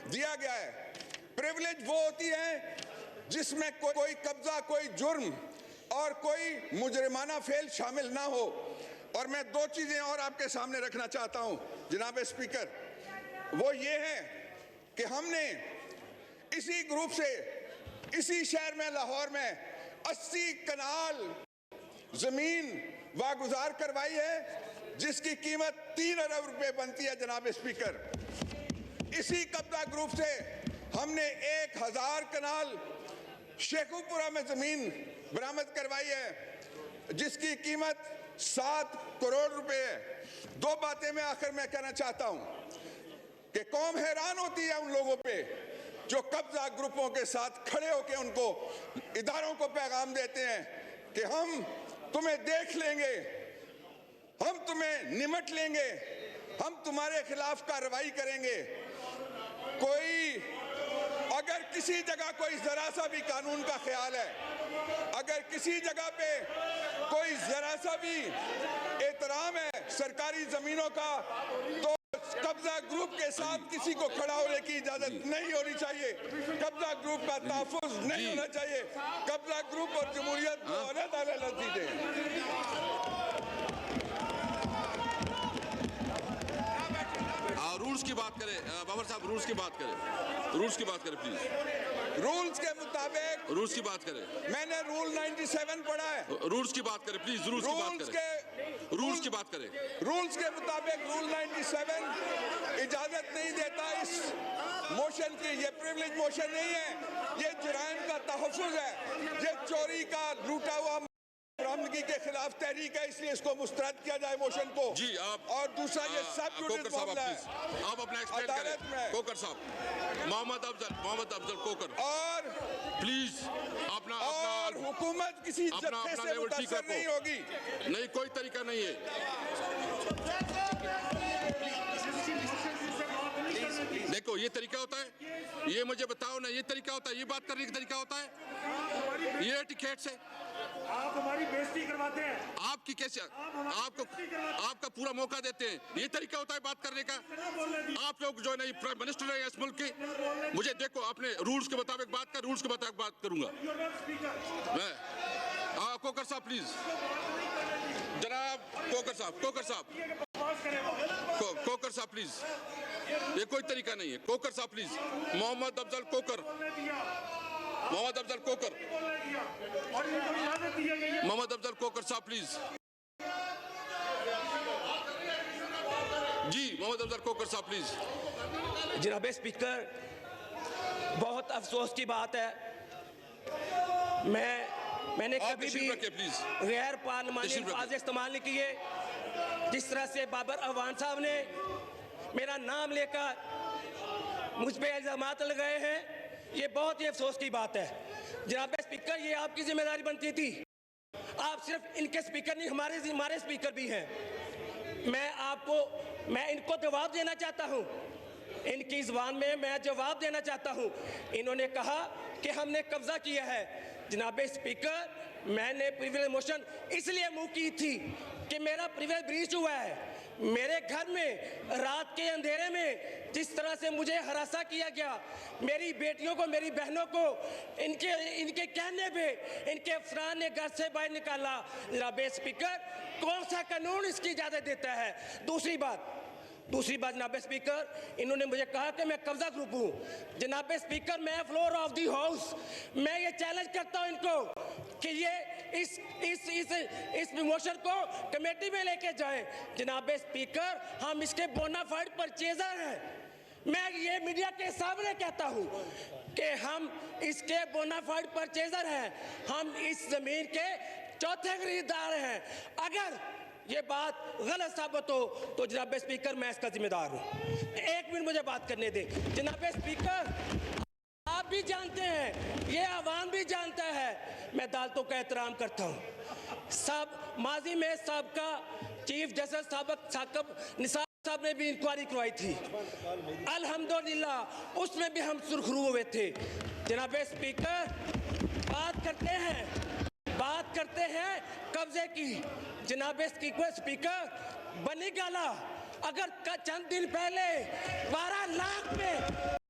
दिया गया है। प्रिविलेज वो होती है जिसमें कोई कब्जा, कोई जुर्म और कोई मुजरिमाना फेल शामिल ना हो। और मैं दो चीजें और आपके सामने रखना चाहता हूं जनाब स्पीकर, वो ये है कि हमने इसी ग्रुप से इसी शहर में, लाहौर में 80 कनाल जमीन वागुजार करवाई है जिसकी कीमत 3 अरब रुपए बनती है जनाब स्पीकर। इसी कब्जा ग्रुप से हमने 1000 कनाल शेखुपुरा में जमीन बरामद करवाई है जिसकी कीमत 7 करोड़ रुपए है। दो बातें मैं आखिर में कहना चाहता हूं कि कौम हैरान होती है उन लोगों पे जो कब्जा ग्रुपों के साथ खड़े होकर उनको इदारों को पैगाम देते हैं कि हम तुम्हें देख लेंगे, हम तुम्हें निमट लेंगे, हम तुम्हारे खिलाफ कार्रवाई करेंगे। कोई अगर किसी जगह कोई जरा सा भी कानून का ख्याल है, अगर किसी जगह पे कोई जरा सा भी एहतराम है सरकारी जमीनों का, तो कब्जा ग्रुप के साथ किसी को खड़ा होने की इजाजत नहीं होनी चाहिए। कब्जा ग्रुप का तहफ़्फ़ुज़ नहीं होना चाहिए। कब्जा ग्रुप और जमहूरियत को अलग-अलग चीजें। रूल्स की बात करें बाबर साहब, रूल्स की बात करें प्लीज। रूल्स के मुताबिक रूल्स की बात करें। मैंने रूल 97 पढ़ा है। रूल्स की बात करें प्लीज, रूल्स की बात करें। रूल्स के मुताबिक रूल 97 इजाजत नहीं देता इस मोशन की। ये प्रिविलेज मोशन नहीं है, ये जुराइम का तहफ़्फ़ुज़ है, ये चोरी का लूटा हुआ बरामदगी के खिलाफ तहरीक है, इसलिए इसको मुस्तरद किया जाए मोशन को। जी आप। और दूसरा ये सब कोकर साहब आप अपना एक्सप्लेन करें। कोकर साहब, मोहम्मद अफजल कोकर, और प्लीज अपना और हुकूमत किसी जत्थे से मुतासर नहीं होगी। नहीं, कोई तरीका नहीं है। देखो ये तरीका होता है, ये मुझे बताओ ना, ये तरीका होता है, ये बात करने का तरीका होता है, ये टिकट से आप हमारी बेइज्जती करवाते हैं। आपकी कैसे आपका पूरा मौका देते हैं, ये तरीका होता है बात करने का। आप लोग जो है ना प्राइम मिनिस्टर है इस मुल्क के, मुझे देखो अपने रूल्स के मुताबिक बात कर, रूल्स के मुताबिक बात करूंगा मैं। कोकर साहब प्लीज, जनाब कोकर साहब प्लीज, ये कोई तरीका नहीं है। कोकर साहब प्लीज, मोहम्मद अफजल कोकर साहब प्लीज। जी मोहम्मद अफजल कोकर साहब प्लीज। जनाब स्पीकर, बहुत अफसोस की बात है, मैंने कभी भी गैर पार्लिमानी अल्फाज इस्तेमाल नहीं किए। जिस तरह से बाबर अवान साहब ने मेरा नाम लेकर मुझ पर इल्जामात लगाए हैं, ये बहुत ही अफसोस की बात है। जनाब स्पीकर, ये आपकी जिम्मेदारी बनती थी। आप सिर्फ इनके स्पीकर नहीं, हमारे स्पीकर भी हैं। मैं इनको जवाब देना चाहता हूँ, इनकी ज़बान में मैं जवाब देना चाहता हूँ। इन्होंने कहा कि हमने कब्जा किया है। जनाब स्पीकर, मैंने प्रिविलेज मोशन इसलिए मूव की थी कि मेरा प्रिविलेज ब्रीच हुआ है। मेरे घर में रात के अंधेरे में जिस तरह से मुझे हरासा किया गया, मेरी बेटियों को, मेरी बहनों को इनके कहने पे इनके अफसरान ने घर से बाहर निकाला। जनाब स्पीकर, कौन सा कानून इसकी इजाज़त देता है? दूसरी बात जनाब स्पीकर, इन्होंने मुझे कहा कि मैं कब्जा ग्रुप हूँ। जनाब स्पीकर, मैं फ्लोर ऑफ दी हाउस मैं ये चैलेंज करता हूँ इनको कि ये इस मोशन को कमेटी में लेके जाएं। जनाब स्पीकर, हम इसके बोनाफाइड परचेजर हैं। मैं ये मीडिया के सामने कहता हूँ कि हम इसके बोनाफाइड परचेजर हैं। हम इस जमीन के चौथे खरीदार हैं। अगर ये बात गलत साबित हो तो जनाब स्पीकर, मैं इसका जिम्मेदार हूँ। 1 मिनट मुझे बात करने दे। जनाब स्पीकर, आप भी जानते हैं, ये आवाम भी जानता है, मैं अदालतों का एहतराम करता हूँ। सब माजी में सबका चीफ जस्टिस साकब निसार साहब ने भी इंक्वायरी करवाई थी, अल्हम्दुलिल्लाह उसमें भी हम सुरखरू हुए थे। जनाब स्पीकर, बात करते हैं कब्जे की। जनाब स्पीकर, बनी गाला अगर चंद दिन पहले 12 लाख में